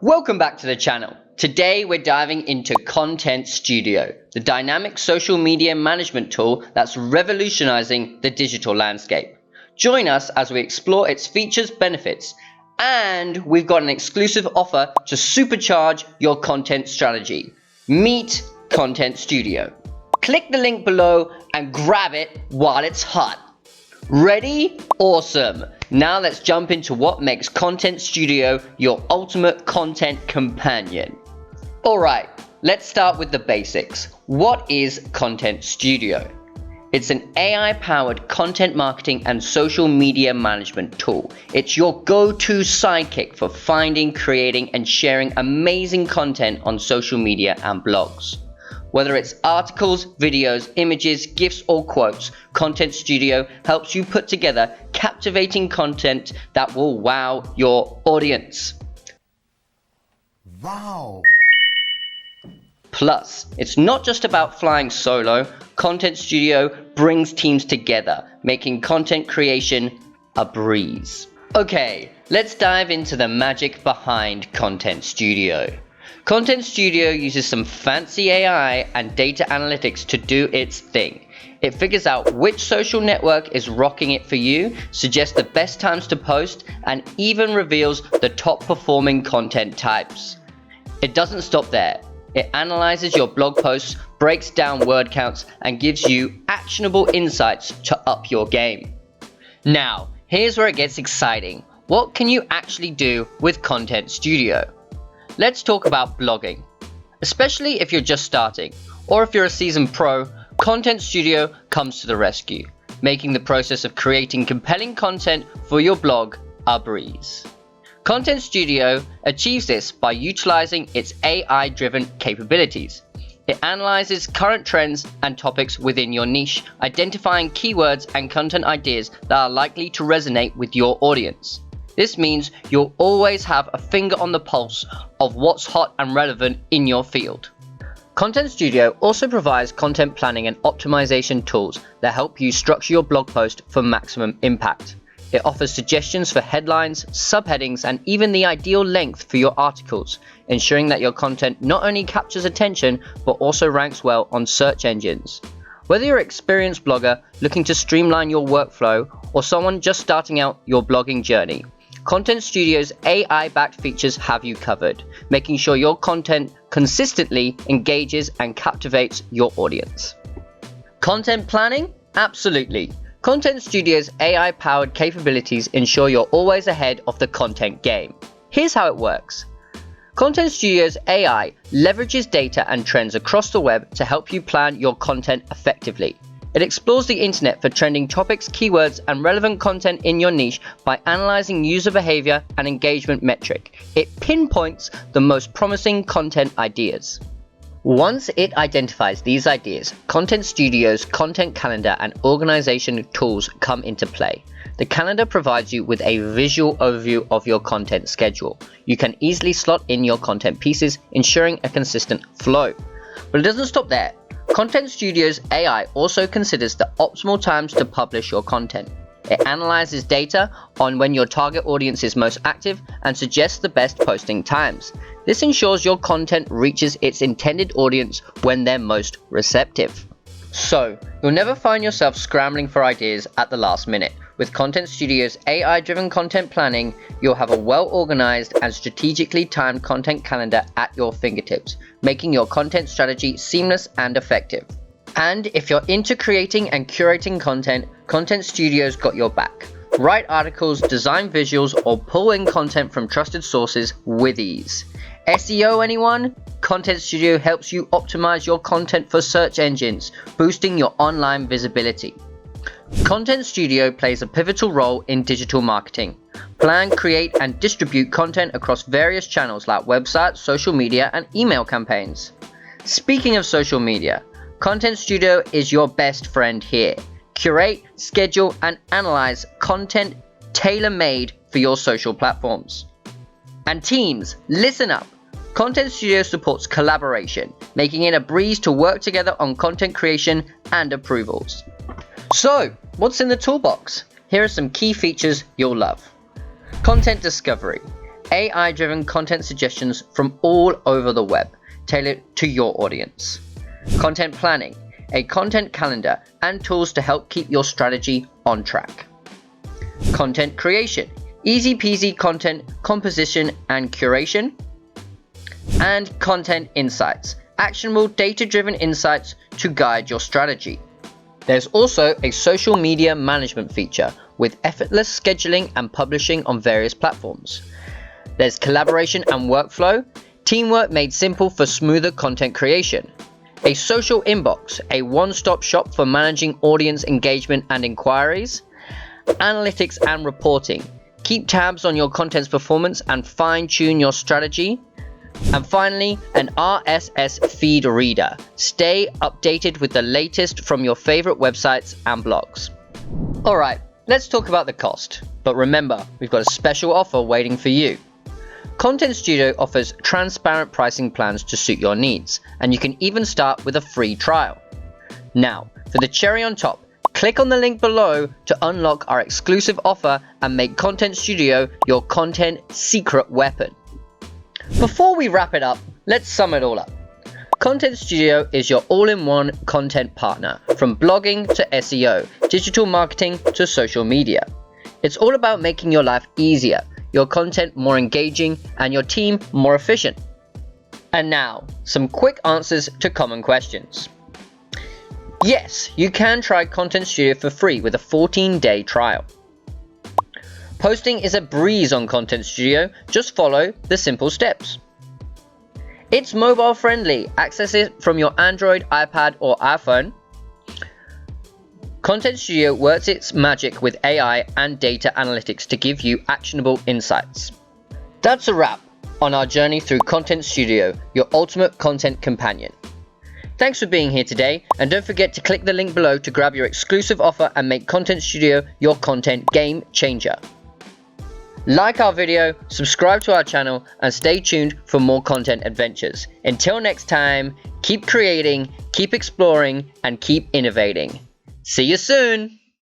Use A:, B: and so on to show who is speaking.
A: Welcome back to the channel. Today we're diving into Content Studio, the dynamic social media management tool that's revolutionizing the digital landscape. Join us as we explore its features, benefits, and we've got an exclusive offer to supercharge your content strategy. Meet Content Studio. Click the link below and grab it while it's hot. Ready? Awesome! Now let's jump into what makes Content Studio your ultimate content companion. Alright, let's start with the basics. What is Content Studio? It's an AI-powered content marketing and social media management tool. It's your go-to sidekick for finding, creating, and sharing amazing content on social media and blogs. Whether it's articles, videos, images, GIFs, or quotes, Content Studio helps you put together captivating content that will wow your audience.
B: Wow!
A: Plus, it's not just about flying solo. Content Studio brings teams together, making content creation a breeze. Okay, let's dive into the magic behind Content Studio. Content Studio uses some fancy AI and data analytics to do its thing. It figures out which social network is rocking it for you, suggests the best times to post, and even reveals the top performing content types. It doesn't stop there. It analyzes your blog posts, breaks down word counts, and gives you actionable insights to up your game. Now, here's where it gets exciting. What can you actually do with Content Studio? Let's talk about blogging. Especially if you're just starting, or if you're a seasoned pro, Content Studio comes to the rescue, making the process of creating compelling content for your blog a breeze. Content Studio achieves this by utilizing its AI-driven capabilities. It analyzes current trends and topics within your niche, identifying keywords and content ideas that are likely to resonate with your audience. This means you'll always have a finger on the pulse of what's hot and relevant in your field. Content Studio also provides content planning and optimization tools that help you structure your blog post for maximum impact. It offers suggestions for headlines, subheadings, and even the ideal length for your articles, ensuring that your content not only captures attention but also ranks well on search engines. Whether you're an experienced blogger looking to streamline your workflow or someone just starting out your blogging journey, Content Studio's AI-backed features have you covered, making sure your content consistently engages and captivates your audience. Content planning? Absolutely. Content Studio's AI-powered capabilities ensure you're always ahead of the content game. Here's how it works. Content Studio's AI leverages data and trends across the web to help you plan your content effectively. It explores the internet for trending topics, keywords, and relevant content in your niche by analyzing user behavior and engagement metric. It pinpoints the most promising content ideas. Once it identifies these ideas, Content Studio's content calendar and organization tools come into play. The calendar provides you with a visual overview of your content schedule. You can easily slot in your content pieces, ensuring a consistent flow. But it doesn't stop there. Content Studio's AI also considers the optimal times to publish your content. It analyzes data on when your target audience is most active and suggests the best posting times. This ensures your content reaches its intended audience when they're most receptive. So, you'll never find yourself scrambling for ideas at the last minute. With Content Studio's AI-driven content planning, you'll have a well-organized and strategically timed content calendar at your fingertips, making your content strategy seamless and effective. And if you're into creating and curating content, Content Studio's got your back. Write articles, design visuals, or pull in content from trusted sources with ease. SEO anyone? Content Studio helps you optimize your content for search engines, boosting your online visibility. Content Studio plays a pivotal role in digital marketing. Plan, create, and distribute content across various channels like websites, social media, and email campaigns. Speaking of social media, Content Studio is your best friend here. Curate, schedule, and analyze content tailor-made for your social platforms. And teams, listen up! Content Studio supports collaboration, making it a breeze to work together on content creation and approvals. So, what's in the toolbox? Here are some key features you'll love. Content discovery. AI-driven content suggestions from all over the web, tailored to your audience. Content planning, a content calendar and tools to help keep your strategy on track. Content creation, easy peasy content composition and curation. And content insights, actionable data-driven insights to guide your strategy. There's also a social media management feature with effortless scheduling and publishing on various platforms. There's collaboration and workflow, teamwork made simple for smoother content creation. A social inbox, a one-stop shop for managing audience engagement and inquiries. Analytics and reporting, keep tabs on your content's performance and fine-tune your strategy. And finally, an RSS feed reader. Stay updated with the latest from your favorite websites and blogs. Alright, let's talk about the cost. But remember, we've got a special offer waiting for you. Content Studio offers transparent pricing plans to suit your needs, and you can even start with a free trial. Now, for the cherry on top, click on the link below to unlock our exclusive offer and make Content Studio your content secret weapon. Before we wrap it up, let's sum it all up. Content Studio is your all-in-one content partner, from blogging to SEO, digital marketing to social media. It's all about making your life easier, your content more engaging, and your team more efficient. And now, some quick answers to common questions. Yes, you can try Content Studio for free with a 14-day trial. Posting is a breeze on Content Studio, just follow the simple steps. It's mobile friendly, access it from your Android, iPad or iPhone. Content Studio works its magic with AI and data analytics to give you actionable insights. That's a wrap on our journey through Content Studio, your ultimate content companion. Thanks for being here today, and don't forget to click the link below to grab your exclusive offer and make Content Studio your content game changer. Like our video, subscribe to our channel, and stay tuned for more content adventures. Until next time, keep creating, keep exploring, and keep innovating. See you soon!